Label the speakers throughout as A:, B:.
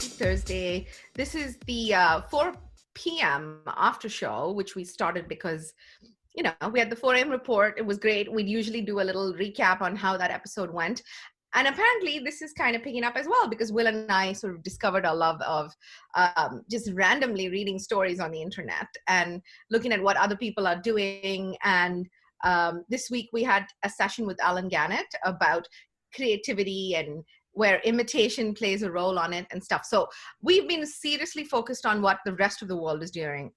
A: Thursday. This is the 4 p.m. after show, which we started because, we had the 4 a.m. report. It was great. We'd usually do a little recap on how that episode went. And apparently this is kind of picking up as well because Will and I sort of discovered our love of just randomly reading stories on the internet and looking at what other people are doing. And this week we had a session with Alan Gannett about creativity and where imitation plays a role on it and stuff. So we've been seriously focused on what the rest of the world is doing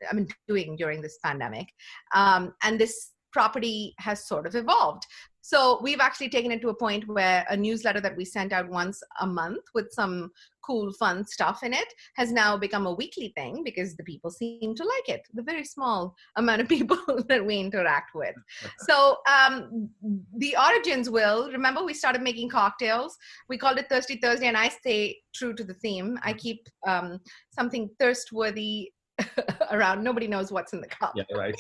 A: during this pandemic. And this property has sort of evolved. So we've actually taken it to a point where a newsletter that we sent out once a month with some cool, fun stuff in it has now become a weekly thing because the people seem to like it, the very small amount of people that we interact with. So the origins, Will, remember we started making cocktails. We called it Thirsty Thursday, and I stay true to the theme. I keep something thirst-worthy around. Nobody knows what's in the cup.
B: Yeah, right.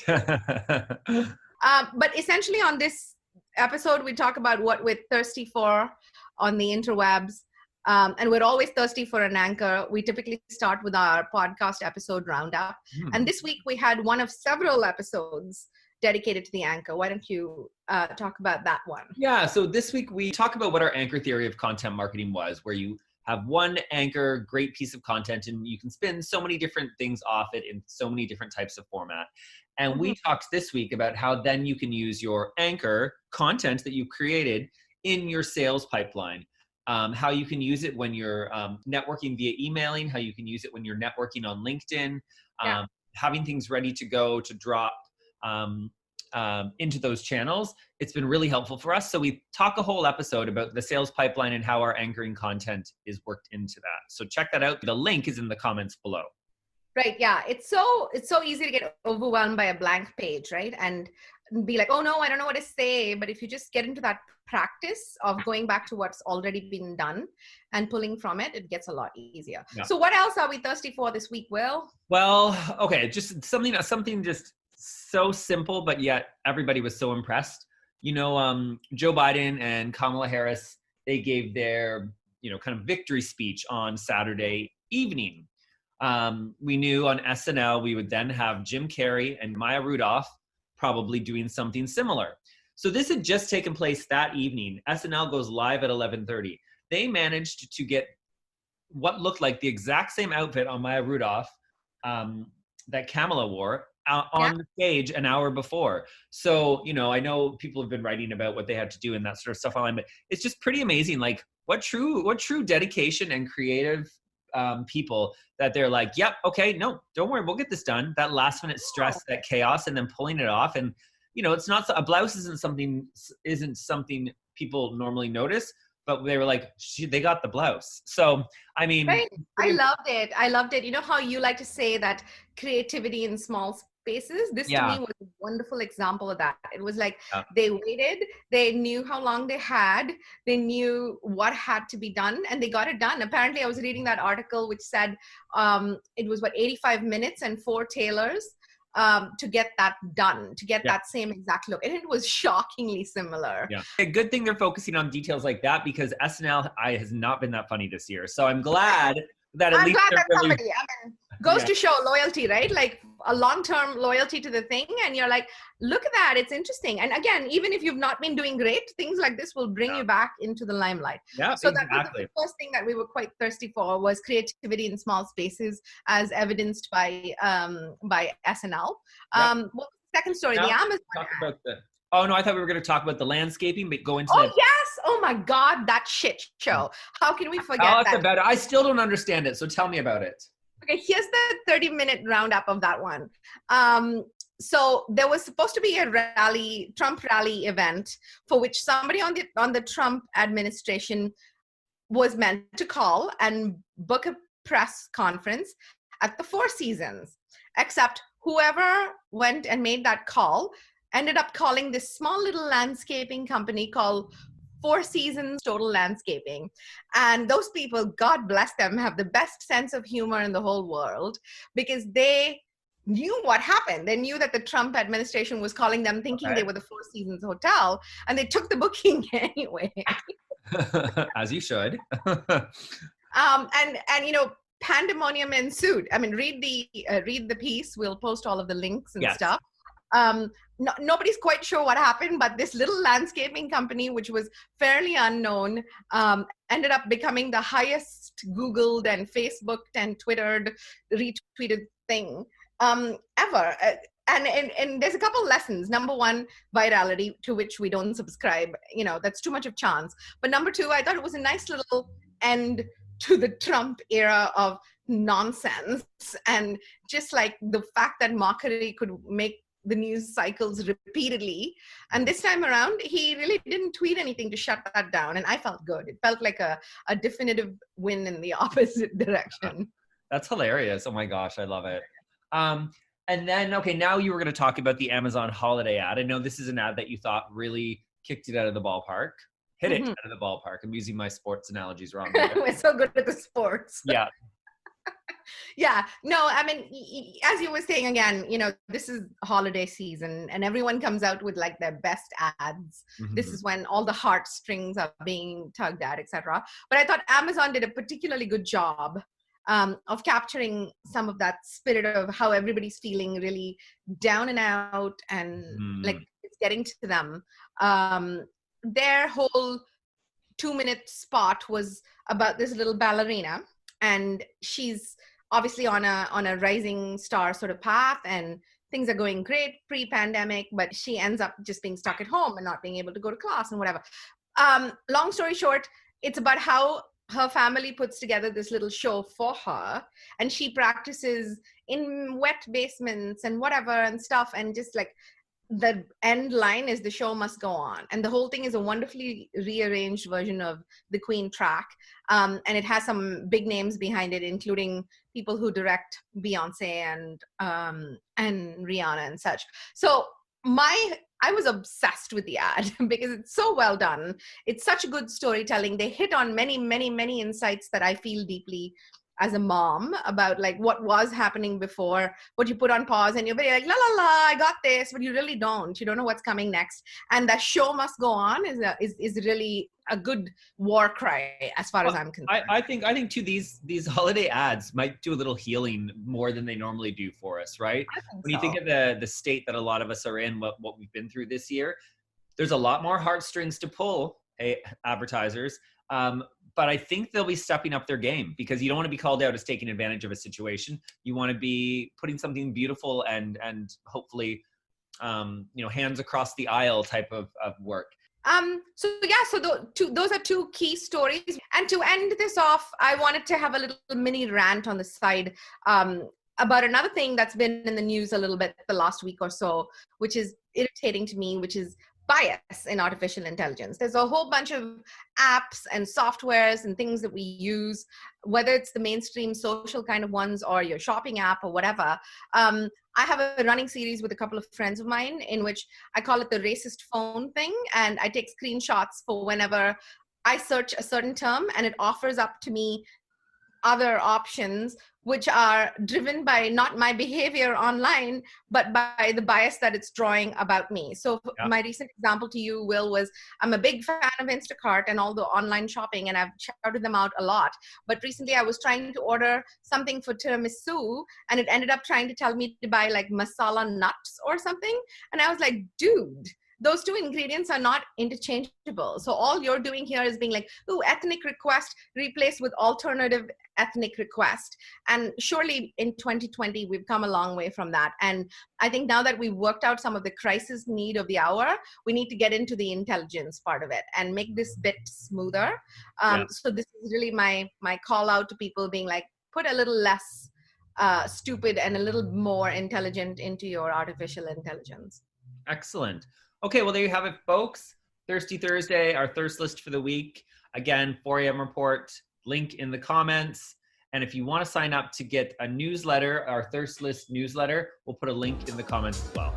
A: But essentially on this episode, we talk about what we're thirsty for on the interwebs. And we're always thirsty for an anchor. We typically start with our podcast episode roundup. And this week we had one of several episodes dedicated to the anchor. Why don't you talk about that one?
B: Yeah, so this week we talk about what our anchor theory of content marketing was, where you have one anchor, great piece of content, and you can spin so many different things off it in so many different types of format. And we talked this week about how then you can use your anchor content that you've created in your sales pipeline. How you can use it when you're networking via emailing, how you can use it when you're networking on LinkedIn, having things ready to go to drop into those channels. It's been really helpful for us. So we talk a whole episode about the sales pipeline and how our anchoring content is worked into that. So check that out. The link is in the comments below.
A: Right. Yeah. It's so easy to get overwhelmed by a blank page, right? And be like, oh no, I don't know what to say. But if you just get into that practice of going back to what's already been done and pulling from it, it gets a lot easier. Yeah. So what else are we thirsty for this week, Will?
B: Well, okay. Just something just so simple, but yet everybody was so impressed. Joe Biden and Kamala Harris, they gave their, kind of victory speech on Saturday evening. We knew on SNL, we would then have Jim Carrey and Maya Rudolph probably doing something similar. So this had just taken place that evening. SNL goes live at 11:30. They managed to get what looked like the exact same outfit on Maya Rudolph that Kamala wore on the stage an hour before. So, I know people have been writing about what they had to do and that sort of stuff online, but it's just pretty amazing. Like what true dedication and creative people that they're like, yep, okay, no, don't worry, we'll get this done. That last minute stress, that chaos, and then pulling it off. And, it's not, a blouse isn't something people normally notice, but they were like, they got the blouse. So, I mean.
A: Right. I loved it. You know how you like to say that creativity in small spaces? This to me was a wonderful example of that. It was like they waited, they knew how long they had, they knew what had to be done, and they got it done. Apparently, I was reading that article which said it was 85 minutes and 4 tailors to get that done, to get that same exact look. And it was shockingly similar.
B: Yeah. A good thing they're focusing on details like that because SNL has not been that funny this year. So I'm glad that at least
A: somebody, goes to show loyalty, right? Like a long-term loyalty to the thing. And you're like, look at that. It's interesting. And again, even if you've not been doing great, things like this will bring you back into the limelight.
B: Yeah,
A: so that was the first thing that we were quite thirsty for was creativity in small spaces as evidenced by SNL. What was the second story? The Amazon.
B: Oh no, I thought we were going to talk about the landscaping, but go into
A: yes! Oh my God, that shit show. How can we forget that?
B: About it. I still don't understand it, so tell me about it.
A: Okay, here's the 30-minute roundup of that one. So there was supposed to be a Trump rally event for which somebody on the Trump administration was meant to call and book a press conference at the Four Seasons, except whoever went and made that call ended up calling this small little landscaping company called Seasons Total Lanscaping. And those people, God bless them, have the best sense of humor in the whole world because they knew what happened. They knew that the Trump administration was calling them thinking they were the Four Seasons Hotel, and they took the booking anyway.
B: As you should.
A: And pandemonium ensued. I mean, read the piece. We'll post all of the links and
B: Yes.
A: stuff. Nobody's quite sure what happened, but this little landscaping company, which was fairly unknown, ended up becoming the highest Googled and Facebooked and Twittered, retweeted thing ever. And there's a couple lessons. Number one, virality, to which we don't subscribe. That's too much of chance. But number two, I thought it was a nice little end to the Trump era of nonsense, and just like the fact that mockery could make the news cycles repeatedly. And this time around, he really didn't tweet anything to shut that down. And I felt good. It felt like a definitive win in the opposite direction.
B: That's hilarious. Oh my gosh, I love it. And then, okay, now you were going to talk about the Amazon holiday ad. I know this is an ad that you thought really kicked it out of the ballpark. Hit it out of the ballpark. I'm using my sports analogies wrong.
A: We're so good at the sports.
B: Yeah.
A: Yeah, no, I mean, as you were saying again, this is holiday season and everyone comes out with like their best ads. This is when all the heartstrings are being tugged at, etc. But I thought Amazon did a particularly good job of capturing some of that spirit of how everybody's feeling really down and out, and like it's getting to them. Their whole 2-minute spot was about this little ballerina, and she's obviously on a rising star sort of path, and things are going great pre-pandemic, but she ends up just being stuck at home and not being able to go to class and whatever. Long story short, it's about how her family puts together this little show for her, and she practices in wet basements and whatever and stuff, and just like the end line is the show must go on, and the whole thing is a wonderfully rearranged version of the Queen track, and it has some big names behind it, including people who direct Beyonce and Rihanna and such. So I was obsessed with the ad because it's so well done. It's such good storytelling. They hit on many, many, many insights that I feel deeply as a mom about, like what was happening before, what you put on pause and you're very like, la la la, I got this, but you really don't. You don't know what's coming next. And that show must go on is really a good war cry as far as I'm concerned.
B: I think too, these holiday ads might do a little healing more than they normally do for us, right? When you think of the state that a lot of us are in, what we've been through this year, there's a lot more heartstrings to pull, advertisers. But I think they'll be stepping up their game, because you don't want to be called out as taking advantage of a situation. You want to be putting something beautiful and hopefully, hands across the aisle type of work.
A: So those are two key stories. And to end this off, I wanted to have a little mini rant on the side about another thing that's been in the news a little bit the last week or so, which is irritating to me, which is bias in artificial intelligence. There's a whole bunch of apps and softwares and things that we use, whether it's the mainstream social kind of ones or your shopping app or whatever. I have a running series with a couple of friends of mine in which I call it the racist phone thing. And I take screenshots for whenever I search a certain term, and it offers up to me other options which are driven by not my behavior online, but by the bias that it's drawing about me. So my recent example to you, Will, was I'm a big fan of Instacart and all the online shopping, and I've shouted them out a lot. But recently I was trying to order something for tiramisu, and it ended up trying to tell me to buy like masala nuts or something. And I was like, dude, those two ingredients are not interchangeable. So all you're doing here is being like, ooh, ethnic request replaced with alternative ethnic request. And surely in 2020, we've come a long way from that. And I think now that we've worked out some of the crisis need of the hour, we need to get into the intelligence part of it and make this bit smoother. So this is really my call out to people, being like, put a little less stupid and a little more intelligent into your artificial intelligence.
B: Excellent. Okay, well, there you have it, folks. Thirsty Thursday, our thirst list for the week. Again, 4 a.m. report, link in the comments. And if you want to sign up to get a newsletter, our thirst list newsletter, we'll put a link in the comments as well.